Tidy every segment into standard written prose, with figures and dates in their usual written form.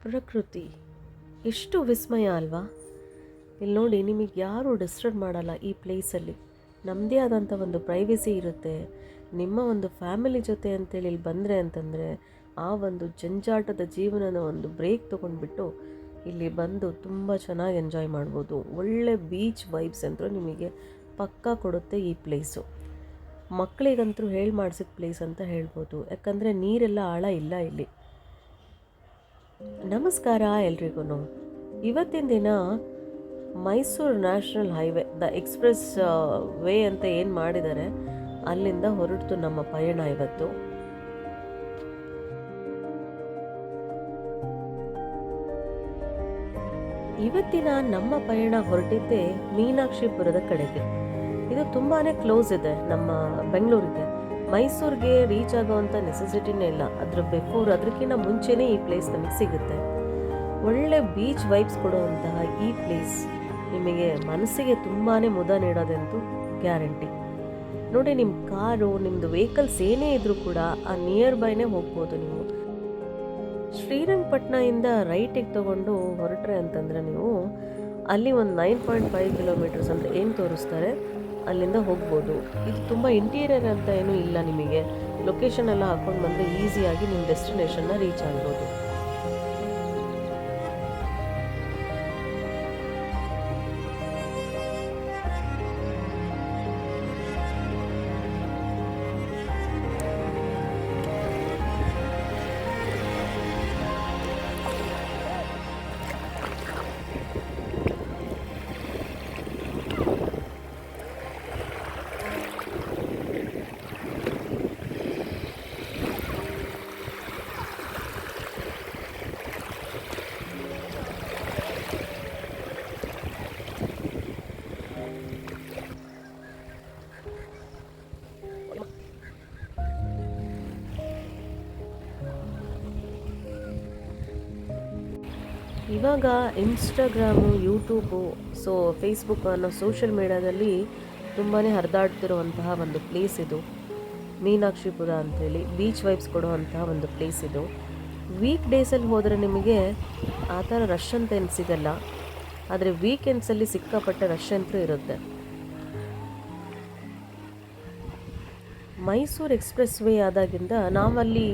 ಪ್ರಕೃತಿ ಎಷ್ಟು ವಿಸ್ಮಯ ಅಲ್ವಾ. ಇಲ್ಲಿ ನೋಡಿ, ನಿಮಗೆ ಯಾರು ಡಿಸ್ಟರ್ಬ್ ಮಾಡಲ್ಲ. ಈ ಪ್ಲೇಸಲ್ಲಿ ನಮ್ಮದೇ ಆದಂಥ ಒಂದು ಪ್ರೈವಸಿ ಇರುತ್ತೆ. ನಿಮ್ಮ ಒಂದು ಫ್ಯಾಮಿಲಿ ಜೊತೆ ಅಂತೇಳಿ ಇಲ್ಲಿ ಬಂದರೆ ಅಂತಂದರೆ ಆ ಒಂದು ಜಂಜಾಟದ ಜೀವನದ ಒಂದು ಬ್ರೇಕ್ ತೊಗೊಂಡ್ಬಿಟ್ಟು ಇಲ್ಲಿ ಬಂದು ತುಂಬ ಚೆನ್ನಾಗಿ ಎಂಜಾಯ್ ಮಾಡ್ಬೋದು. ಒಳ್ಳೆ ಬೀಚ್ ವೈಬ್ಸ್ ಅಂತೂ ನಿಮಗೆ ಪಕ್ಕಾ ಕೊಡುತ್ತೆ ಈ ಪ್ಲೇಸು. ಮಕ್ಕಳಿಗಂತೂ ಹೇಳಿ ಮಾಡಿಸಿದ ಪ್ಲೇಸ್ ಅಂತ ಹೇಳ್ಬೋದು, ಯಾಕಂದರೆ ನೀರೆಲ್ಲ ಆಳ ಇಲ್ಲ ಇಲ್ಲಿ. ನಮಸ್ಕಾರ ಎಲ್ರಿಗೂ. ಇವತ್ತಿನ ದಿನ Mysuru national highway the express way ಅಂತ ಏನು ಮಾಡಿದ್ದಾರೆ ಅಲ್ಲಿಂದ ಹೊರಡ್ತು ನಮ್ಮ ಪಯಣ ಇವತ್ತು. ಇವತ್ತಿನ ನಮ್ಮ ಪಯಣ ಹೊರಟಿದ್ದೆ ಮೀನಾಕ್ಷಿಪುರದ ಕಡೆಗೆ. ಇದು ತುಂಬಾ ಕ್ಲೋಸ್ ಇದೆ ನಮ್ಮ ಬೆಂಗಳೂರಿಗೆ. ಮೈಸೂರಿಗೆ ರೀಚ್ ಆಗೋವಂಥ ನೆಸೆಸಿಟಿನೇ ಇಲ್ಲ. ಅದಕ್ಕಿಂತ ಮುಂಚೆನೇ ಈ ಪ್ಲೇಸ್ ನಮಗೆ ಸಿಗುತ್ತೆ. ಒಳ್ಳೆ ಬೀಚ್ ವೈಬ್ಸ್ ಕೊಡುವಂತಹ ಈ ಪ್ಲೇಸ್ ನಿಮಗೆ ಮನಸ್ಸಿಗೆ ತುಂಬಾ ಮುದ ನೀಡೋದಂತೂ ಗ್ಯಾರಂಟಿ. ನೋಡಿ, ನಿಮ್ಮ ಕಾರು, ನಿಮ್ಮದು ವೆಹಿಕಲ್ಸ್ ಏನೇ ಇದ್ರೂ ಕೂಡ ಆ ನಿಯರ್ ಬೈನೇ ಹೋಗ್ಬೋದು. ನೀವು ಶ್ರೀರಂಗಪಟ್ಟಣದಿಂದ ರೈಟಿಗೆ ತೊಗೊಂಡು ಹೊರಟ್ರೆ ಅಂತಂದರೆ ನೀವು ಅಲ್ಲಿ ಒಂದು 9.5 ಕಿಲೋಮೀಟರ್ಸ್ ಅಂದರೆ ಏನು ತೋರಿಸ್ತಾರೆ ಅಲ್ಲಿಂದ ಹೋಗ್ಬೋದು. ಇದು ತುಂಬ ಇಂಟೀರಿಯರ್ ಅಂತ ಏನೂ ಇಲ್ಲ. ನಿಮಗೆ ಲೊಕೇಶನ್ ಎಲ್ಲ ಹಾಕ್ಕೊಂಡು ಬಂದರೆ ಈಸಿಯಾಗಿ ನಿಮ್ಮ ಡೆಸ್ಟಿನೇಷನ್ನ ರೀಚ್ ಆಗ್ಬೋದು. ಇವಾಗ ಇನ್ಸ್ಟಾಗ್ರಾಮು, ಯೂಟ್ಯೂಬು, ಫೇಸ್ಬುಕ್ ಅನ್ನೋ ಸೋಷಿಯಲ್ ಮೀಡಿಯಾದಲ್ಲಿ ತುಂಬಾ ಹರಿದಾಡ್ತಿರುವಂತಹ ಒಂದು ಪ್ಲೇಸ್ ಇದು ಮೀನಾಕ್ಷಿಪುರ ಅಂಥೇಳಿ. ಬೀಚ್ ವೈಬ್ಸ್ ಕೊಡುವಂತಹ ಒಂದು ಪ್ಲೇಸ್ ಇದು. ವೀಕ್ ಡೇಸಲ್ಲಿ ಹೋದರೆ ನಿಮಗೆ ಆ ಥರ ರಶ್ ಅಂತ ಏನು ಸಿಗಲ್ಲ, ಆದರೆ ವೀಕೆಂಡ್ಸಲ್ಲಿ ಸಿಕ್ಕಾಪಟ್ಟೆ ರಶ್ ಅಂತೂ ಇರುತ್ತೆ. ಮೈಸೂರು ಎಕ್ಸ್ಪ್ರೆಸ್ ವೇ ಆದಾಗಿಂದ ನಾವಲ್ಲಿ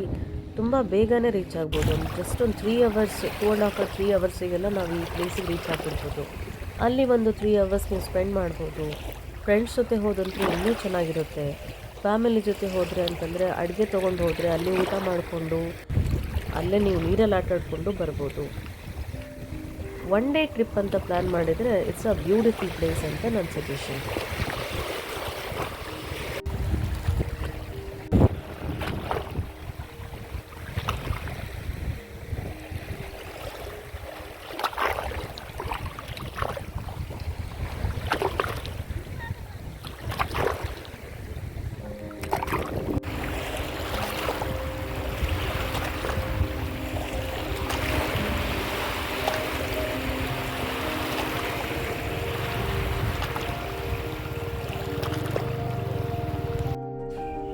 ತುಂಬ ಬೇಗನೆ ರೀಚ್ ಆಗ್ಬೋದು. ಜಸ್ಟ್ ಒಂದು 3 ಅವರ್ಸ್, 2.5 or 3 ಅವರ್ಸಿಗೆಲ್ಲ ನಾವು ಈ ಪ್ಲೇಸಿಗೆ ರೀಚ್ ಆಗಿರ್ಬೋದು. ಅಲ್ಲಿ ಒಂದು 3 ಅವರ್ಸ್ ನೀವು ಸ್ಪೆಂಡ್ ಮಾಡ್ಬೋದು. ಫ್ರೆಂಡ್ಸ್ ಜೊತೆ ಹೋದಂತೂ ಇನ್ನೂ ಚೆನ್ನಾಗಿರುತ್ತೆ. ಫ್ಯಾಮಿಲಿ ಜೊತೆ ಹೋದರೆ ಅಂತಂದರೆ ಅಡುಗೆ ತೊಗೊಂಡು ಹೋದರೆ ಅಲ್ಲಿ ಊಟ ಮಾಡಿಕೊಂಡು ಅಲ್ಲೇ ನೀವು ನೀರಲ್ಲಿ ಆಟಾಡಿಕೊಂಡು ಬರ್ಬೋದು. 1 ಡೇ ಟ್ರಿಪ್ ಅಂತ ಪ್ಲ್ಯಾನ್ ಮಾಡಿದರೆ ಇಟ್ಸ್ ಅ ಬ್ಯೂಟಿಫುಲ್ ಪ್ಲೇಸ್ ಅಂತ ನನ್ನ ಸಜೆಷನ್.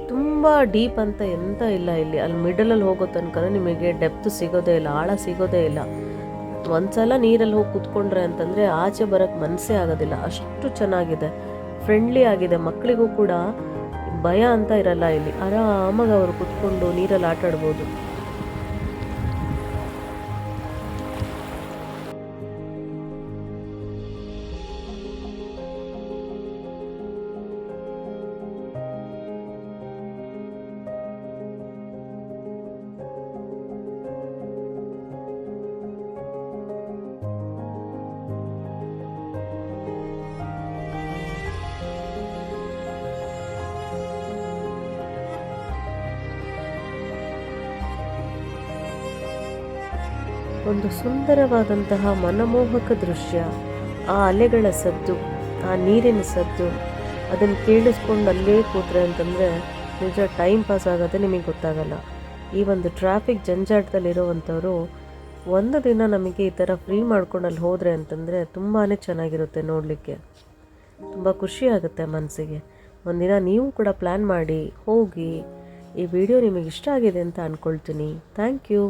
ತುಂಬ ಡೀಪ್ ಅಂತ ಎಂತ ಇಲ್ಲ ಇಲ್ಲಿ. ಅಲ್ಲಿ ಮಿಡಲಲ್ಲಿ ಹೋಗೋ ತನಕ ನಿಮಗೆ ಡೆಪ್ತ್ ಸಿಗೋದೇ ಇಲ್ಲ, ಆಳ ಸಿಗೋದೇ ಇಲ್ಲ. ಒಂದ್ಸಲ ನೀರಲ್ಲಿ ಹೋಗಿ ಕೂತ್ಕೊಂಡ್ರೆ ಅಂತಂದರೆ ಆಚೆ ಬರೋಕ್ಕೆ ಮನಸ್ಸೇ ಆಗೋದಿಲ್ಲ. ಅಷ್ಟು ಚೆನ್ನಾಗಿದೆ, ಫ್ರೆಂಡ್ಲಿ ಆಗಿದೆ. ಮಕ್ಕಳಿಗೂ ಕೂಡ ಭಯ ಅಂತ ಇರಲ್ಲ. ಇಲ್ಲಿ ಆರಾಮಾಗಿ ಅವರು ಕೂತ್ಕೊಂಡು ನೀರಲ್ಲಿ ಆಟಾಡ್ಬೋದು. ಒಂದು ಸುಂದರವಾದಂತಹ ಮನಮೋಹಕ ದೃಶ್ಯ. ಆ ಅಲೆಗಳ ಸದ್ದು, ಆ ನೀರಿನ ಸದ್ದು, ಅದನ್ನು ಕೇಳಿಸ್ಕೊಂಡು ಅಲ್ಲೇ ಕೂತ್ರೆ ಅಂತಂದರೆ ನಿಜ ಟೈಮ್ ಪಾಸ್ ಆಗೋದೇ ನಿಮಗೆ ಗೊತ್ತಾಗಲ್ಲ. ಈ ಒಂದು ಟ್ರಾಫಿಕ್ ಜಂಜಾಟದಲ್ಲಿರೋವಂಥವ್ರು ಒಂದು ದಿನ ನಮಗೆ ಈ ಥರ ಫ್ರೀ ಮಾಡ್ಕೊಂಡು ಅಲ್ಲಿ ಹೋದರೆ ಅಂತಂದರೆ ತುಂಬಾ ಚೆನ್ನಾಗಿರುತ್ತೆ ನೋಡಲಿಕ್ಕೆ. ತುಂಬ ಖುಷಿ ಆಗುತ್ತೆ ಮನಸ್ಸಿಗೆ. ಒಂದಿನ ನೀವು ಕೂಡ ಪ್ಲ್ಯಾನ್ ಮಾಡಿ ಹೋಗಿ. ಈ ವಿಡಿಯೋ ನಿಮಗೆ ಇಷ್ಟ ಆಗಿದೆ ಅಂತ ಅಂದ್ಕೊಳ್ತೀನಿ. Thank you.